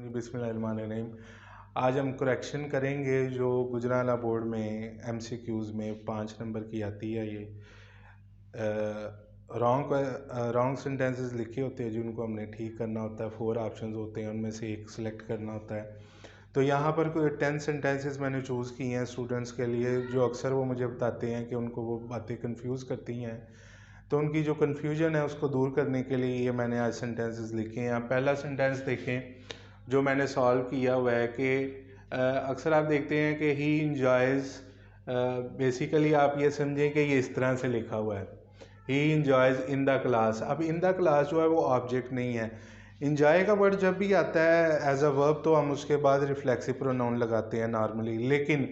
बिस्मिल्लाहिर्रहमानिर्रहीम। आज हम करेक्शन करेंगे जो गुजराला बोर्ड में MCQs में 5 नंबर की आती है। ये रॉन्ग सेंटेंसेस लिखे होते हैं जिनको हमने ठीक करना होता है। 4 ऑप्शंस होते हैं, उनमें से एक सिलेक्ट करना होता है। तो यहाँ पर कोई 10 सेंटेंसेस मैंने चूज़ की हैं स्टूडेंट्स के लिए, जो अक्सर वो मुझे बताते हैं कि उनको वो बातें कंफ्यूज करती हैं। तो उनकी जो कन्फ्यूजन है उसको दूर करने के लिए ये मैंने आज सेंटेंसेस लिखे हैं। पहला सेंटेंस देखें जो मैंने सॉल्व किया हुआ है कि अक्सर आप देखते हैं कि ही इंजॉयज़, बेसिकली आप ये समझें कि ये इस तरह से लिखा हुआ है, ही इंजॉयज़ इन द क्लास। अब इन द क्लास जो है वो ऑब्जेक्ट नहीं है। इंजॉय का वर्ड जब भी आता है एज अ वर्ब तो हम उसके बाद रिफ्लेक्सिव प्रोनाउन लगाते हैं नॉर्मली, लेकिन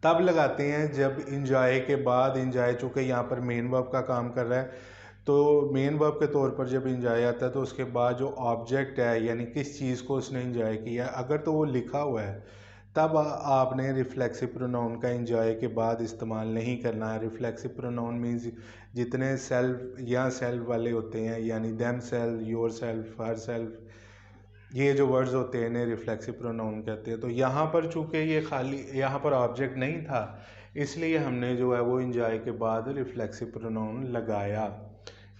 तब लगाते हैं जब इंजॉय के बाद, इंजॉय चूँकि यहाँ पर मेन वर्ब का काम कर रहा है तो मेन वर्ब के तौर पर जब इंजॉय आता है तो उसके बाद जो ऑब्जेक्ट है यानी किस चीज़ को उसने इंजॉय किया अगर तो वो लिखा हुआ है तब आपने रिफ्लेक्सिव प्रोनाउन का इंजॉय के बाद इस्तेमाल नहीं करना है। रिफ्लेक्सिव प्रोनाउन मीन्स जितने सेल्फ या सेल्फ वाले होते हैं यानी them self, your self, her self, ये जो वर्ड्स होते हैं इन्हें रिफ्लेक्सिव प्रोनाउन कहते हैं। तो यहाँ पर चूँकि ये खाली यहाँ पर ऑब्जेक्ट नहीं था इसलिए हमने जो है वो इंजॉय के बाद रिफ्लेक्सिव प्रोनाउन लगाया।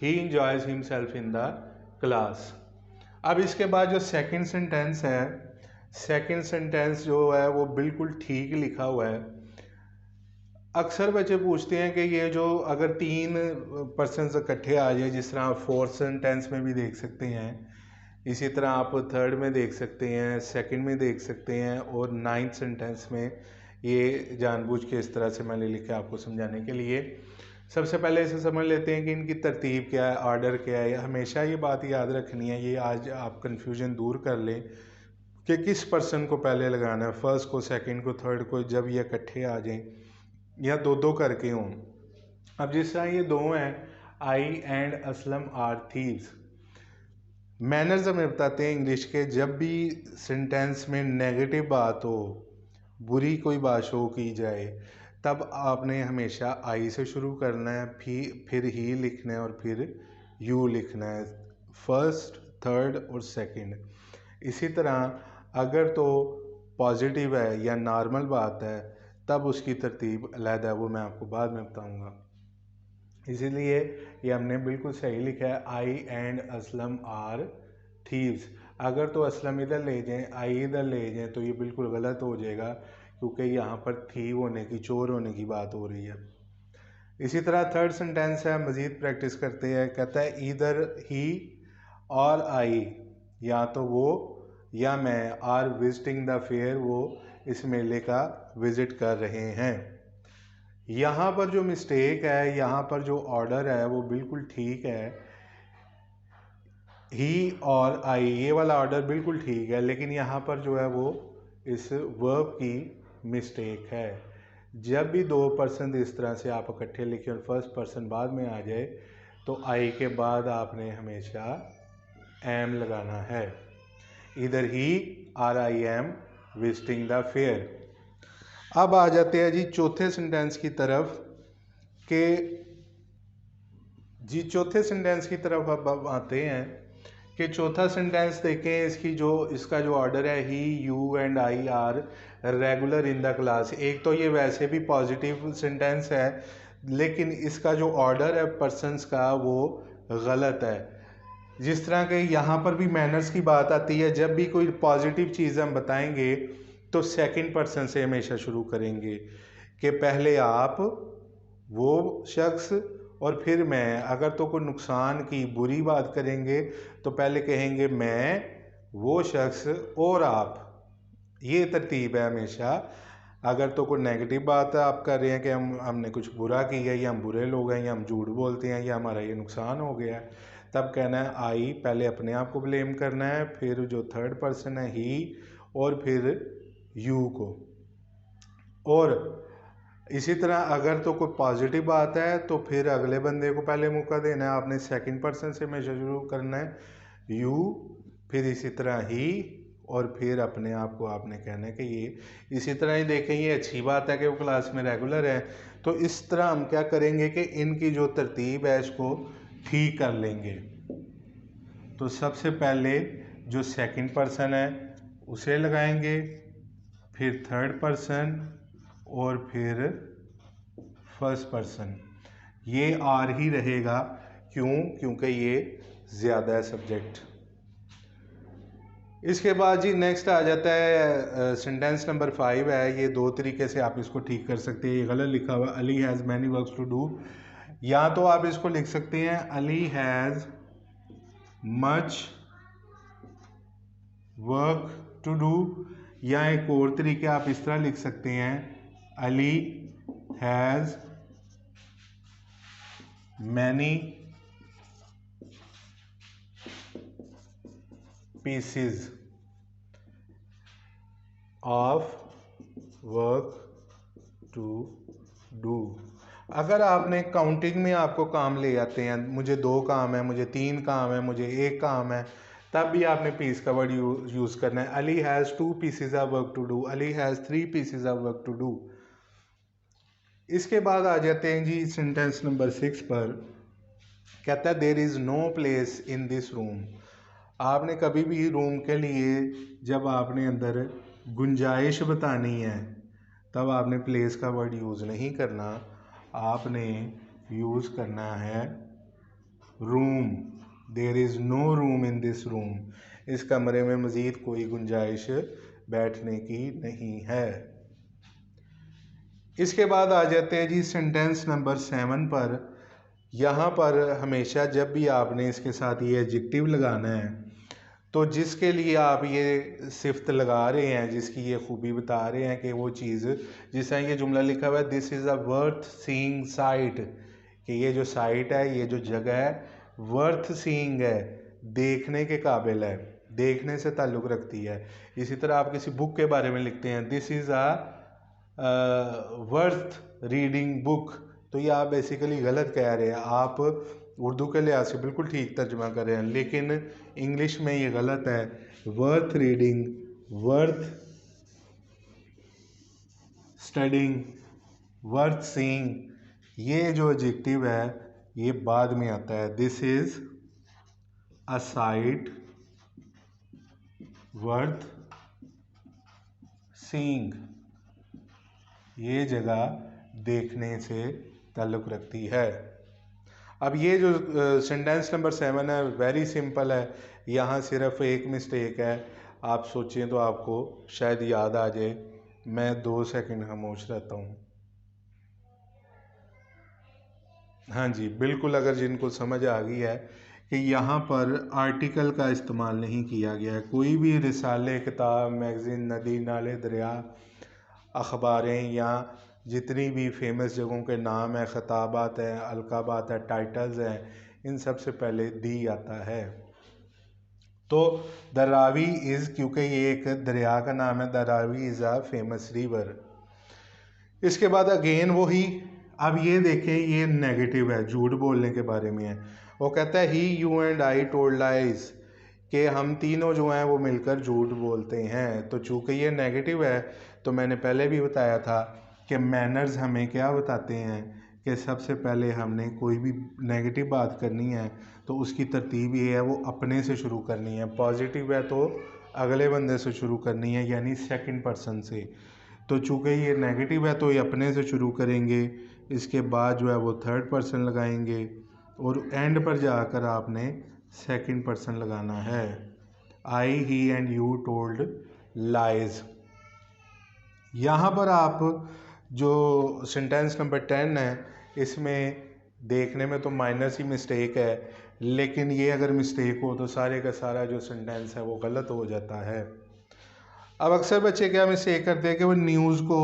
He enjoys himself in the class. अब इसके बाद जो सेकंड सेंटेंस है, सेकंड सेंटेंस जो है वो बिल्कुल ठीक लिखा हुआ है। अक्सर बच्चे पूछते हैं कि ये जो अगर 3 पर्सन्स इकट्ठे आ जाए, जिस तरह आप फोर्थ सेंटेंस में भी देख सकते हैं, इसी तरह आप थर्ड में देख सकते हैं, सेकंड में देख सकते हैं और 9th सेंटेंस में, ये जानबूझ के इस तरह से मैंने लिखा आपको समझाने के लिए। सबसे पहले इसे समझ लेते हैं कि इनकी तरतीब क्या है, ऑर्डर क्या है। हमेशा ये बात याद रखनी है, ये आज आप कन्फ्यूजन दूर कर लें कि किस पर्सन को पहले लगाना है, फर्स्ट को, सेकंड को, थर्ड को, जब ये इकट्ठे आ जाएं या दो दो करके हों। अब जिस तरह ये दो हैं, I and Aslam are thieves. Manners हमें बताते हैं इंग्लिश के, जब भी सेंटेंस में नेगेटिव बात हो, बुरी कोई बात शो की जाए, तब आपने हमेशा आई से शुरू करना है, फिर ही लिखना है और फिर यू लिखना है, फर्स्ट, थर्ड और सेकंड। इसी तरह अगर तो पॉजिटिव है या नॉर्मल बात है तब उसकी तरतीब अलग है, वो मैं आपको बाद में बताऊंगा। इसीलिए ये हमने बिल्कुल सही लिखा है, आई एंड असलम आर थीव्स। अगर तो असलम इधर ले जाएं, आई इधर ले जाएं तो ये बिल्कुल गलत हो जाएगा क्योंकि यहाँ पर थीव होने की, चोर होने की बात हो रही है। इसी तरह थर्ड सेंटेंस है, मज़ीद प्रैक्टिस करते हैं। कहता है ईदर ही और आई, या तो वो या मैं, आर विजिटिंग द फेयर, वो इस मेले का विजिट कर रहे हैं। यहाँ पर जो मिस्टेक है, यहाँ पर जो ऑर्डर है वो बिल्कुल ठीक है, ही और आई ये वाला ऑर्डर बिल्कुल ठीक है, लेकिन यहाँ पर जो है वो इस वर्ब की मिस्टेक है। जब भी दो पर्सन इस तरह से आप इकट्ठे लिखें और फर्स्ट पर्सन बाद में आ जाए तो आई के बाद आपने हमेशा एम लगाना है। इधर ही are I am visiting the fair. अब आ जाते हैं जी चौथे सेंटेंस की तरफ के जी चौथे सेंटेंस की तरफ अब आते हैं कि चौथा सेंटेंस देखें, इसका जो ऑर्डर है, he, you and I are regular in the class. एक तो ये वैसे भी पॉजिटिव सेंटेंस है लेकिन इसका जो ऑर्डर है पर्सन्स का वो गलत है। जिस तरह के यहाँ पर भी मैनर्स की बात आती है, जब भी कोई पॉजिटिव चीज़ हम बताएंगे तो सेकंड पर्सन से हमेशा शुरू करेंगे कि पहले आप, वो शख्स और फिर मैं। अगर तो कोई नुकसान की बुरी बात करेंगे तो पहले कहेंगे मैं, वो शख्स और आप। ये तरतीब है हमेशा। अगर तो कोई नेगेटिव बात आप कर रहे हैं कि हमने कुछ बुरा किया है या हम बुरे लोग हैं या हम झूठ बोलते हैं या हमारा ये नुकसान हो गया है, तब कहना है आई, पहले अपने आप को ब्लेम करना है, फिर जो थर्ड पर्सन है ही और फिर यू को। और इसी तरह अगर तो कोई पॉजिटिव बात है तो फिर अगले बंदे को पहले मौका देना है, आपने सेकंड पर्सन से हमेशा शुरू करना है, यू, फिर इसी तरह ही और फिर अपने आप को आपने कहना है कि ये। इसी तरह ही देखें, ये अच्छी बात है कि वो क्लास में रेगुलर है, तो इस तरह हम क्या करेंगे कि इनकी जो तरतीब है इसको ठीक कर लेंगे। तो सबसे पहले जो सेकंड पर्सन है उसे लगाएंगे, फिर थर्ड पर्सन और फिर फर्स्ट पर्सन। ये आर ही रहेगा, क्यों? क्योंकि ये ज़्यादा है सब्जेक्ट। इसके बाद जी नेक्स्ट आ जाता है सेंटेंस नंबर 5 है। ये दो तरीके से आप इसको ठीक कर सकते हैं। ये गलत लिखा हुआ, Ali has many works to do. या तो आप इसको लिख सकते हैं Ali has much work to do, या एक और तरीके आप इस तरह लिख सकते हैं Ali has many pieces of work to do. अगर आपने काउंटिंग में आपको काम ले जाते हैं, मुझे 2 काम है, मुझे 3 काम है, मुझे 1 काम है, तब भी आपने पीस का वर्ड यूज़ करना है। Ali has 2 pieces of work to do, Ali has 3 pieces of work to do. इसके बाद आ जाते हैं जी सेंटेंस नंबर 6 पर। कहता है there is no place in this room. आपने कभी भी रूम के लिए जब आपने अंदर गुंजाइश बतानी है तब आपने प्लेस का वर्ड यूज़ नहीं करना, आपने यूज़ करना है room. There is no room in this room. इस कमरे में मज़ीद कोई गुंजाइश बैठने की नहीं है। इसके बाद आ जाते हैं जी सेंटेंस नंबर 7 पर। यहाँ पर हमेशा जब भी आपने इसके साथ ये एडजेक्टिव लगाना है, तो जिसके लिए आप ये सिफ्त लगा रहे हैं, जिसकी ये खूबी बता रहे हैं कि वो चीज़, जिस तरह ये जुमला लिखा हुआ है this is a worth seeing site, कि ये जो साइट है, ये जो जगह है, वर्थ सीइंग है, देखने के काबिल है, देखने से ताल्लुक़ रखती है। इसी तरह आप किसी बुक के बारे में लिखते हैं this is a worth reading book, तो ये आप बेसिकली गलत कह रहे हैं। आप उर्दू के लिहाज से बिल्कुल ठीक तर्जमा कर रहे हैं, लेकिन इंग्लिश में ये गलत है। Worth reading, worth studying, worth seeing, ये जो एडजेक्टिव है ये बाद में आता है। This is a site worth seeing, ये जगह देखने से ताल्लुक़ रखती है। अब ये जो सेंटेंस नंबर 7 है वेरी सिंपल है, यहाँ सिर्फ एक मिस्टेक है। आप सोचें तो आपको शायद याद आ जाए। मैं 2 सेकंड खामोश रहता हूँ। हाँ जी, बिल्कुल, अगर जिनको समझ आ गई है कि यहाँ पर आर्टिकल का इस्तेमाल नहीं किया गया है। कोई भी रिसाले, किताब, मैगज़ीन, नदी, नाले, दरिया, अखबारें या जितनी भी फेमस जगहों के नाम है, खिताबात हैं, अलकाबात है, टाइटल्स हैं, इन सब से पहले दी आता है। तो द रावी इज़, क्योंकि ये एक दरिया का नाम है, the Ravi is a famous river. इसके बाद अगेन वही, अब ये देखें, ये नेगेटिव है, झूठ बोलने के बारे में है। वो कहता है he, you and I told lies, कि हम तीनों जो हैं वो मिलकर झूठ बोलते हैं। तो चूँकि ये नेगेटिव है, तो मैंने पहले भी बताया था कि मैनर्स हमें क्या बताते हैं कि सबसे पहले हमने कोई भी नेगेटिव बात करनी है तो उसकी तरतीब ये है, वो अपने से शुरू करनी है। पॉजिटिव है तो अगले बंदे से शुरू करनी है, यानी सेकंड पर्सन से। तो चूँकि ये नेगेटिव है तो ये अपने से शुरू करेंगे, इसके बाद जो है वो थर्ड पर्सन लगाएंगे और एंड पर जाकर आपने सेकंड पर्सन लगाना है। आई, ही एंड यू टोल्ड लाइज। यहाँ पर आप जो सेंटेंस नंबर 10 है, इसमें देखने में तो माइनर सी मिस्टेक है, लेकिन ये अगर मिस्टेक हो तो सारे का सारा जो सेंटेंस है वो गलत हो जाता है। अब अक्सर बच्चे क्या मिस्टेक करते हैं कि वो न्यूज़ को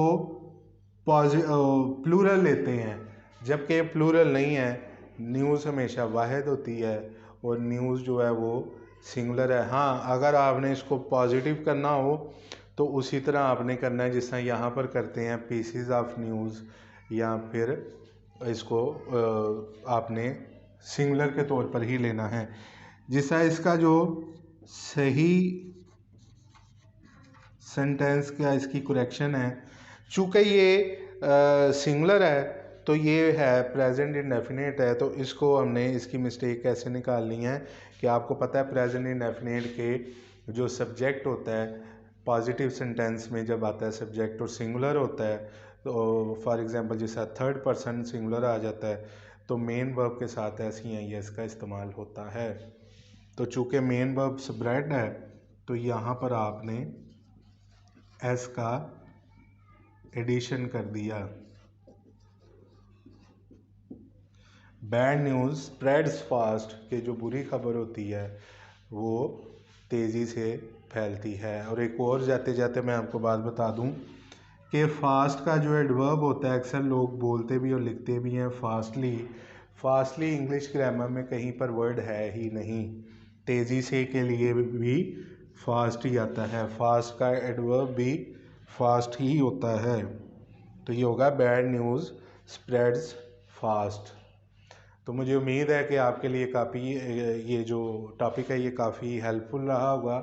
प्लूरल लेते हैं, जबकि प्लूरल नहीं है। न्यूज़ हमेशा वाहिद होती है और न्यूज़ जो है वो सिंगुलर है। हाँ, अगर आपने इसको पॉजिटिव करना हो तो उसी तरह आपने करना है जिस तरह यहाँ पर करते हैं, पीसीज ऑफ न्यूज़, या फिर इसको आपने सिंगुलर के तौर पर ही लेना है। जिस तरह इसका जो सही सेंटेंस का इसकी करेक्शन है, चूँकि ये सिंगुलर है तो ये है प्रेजेंट इंडेफिनिट है, तो इसको हमने इसकी मिस्टेक कैसे निकालनी है कि आपको पता है प्रेजेंट इंडेफिनिट के जो सब्जेक्ट होता है पॉजिटिव सेंटेंस में जब आता है सब्जेक्ट और सिंगुलर होता है, तो फॉर एग्जांपल जैसा थर्ड पर्सन सिंगुलर आ जाता है तो मेन वर्ब के साथ एस या एस का इस्तेमाल होता है। तो चूँकि मेन वर्ब स्प्रेड है तो यहाँ पर आपने एस का एडिशन कर दिया। बैड न्यूज़ स्प्रेड्स फास्ट, कि जो बुरी खबर होती है वो तेज़ी से फैलती है। और एक और जाते जाते मैं आपको बात बता दूं कि फास्ट का जो एडवर्ब होता है अक्सर लोग बोलते भी और लिखते भी हैं फास्टली। फास्टली इंग्लिश ग्रामर में कहीं पर वर्ड है ही नहीं। तेज़ी से के लिए भी फास्ट ही आता है, फास्ट का एडवर्ब भी फास्ट ही होता है। तो ये होगा बैड न्यूज़ स्प्रेड्स फास्ट। तो मुझे उम्मीद है कि आपके लिए काफ़ी ये जो टॉपिक है ये काफ़ी हेल्पफुल रहा होगा,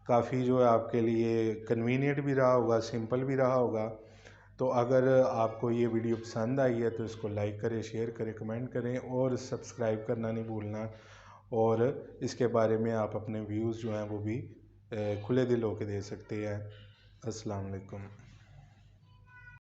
काफ़ी जो है आपके लिए कन्वीनियंट भी रहा होगा, सिंपल भी रहा होगा। तो अगर आपको ये वीडियो पसंद आई है तो इसको लाइक करें, शेयर करें, कमेंट करें और सब्सक्राइब करना नहीं भूलना। और इसके बारे में आप अपने व्यूज़ जो हैं वो भी खुले दिल होकर दे सकते हैं। अस्सलाम वालेकुम।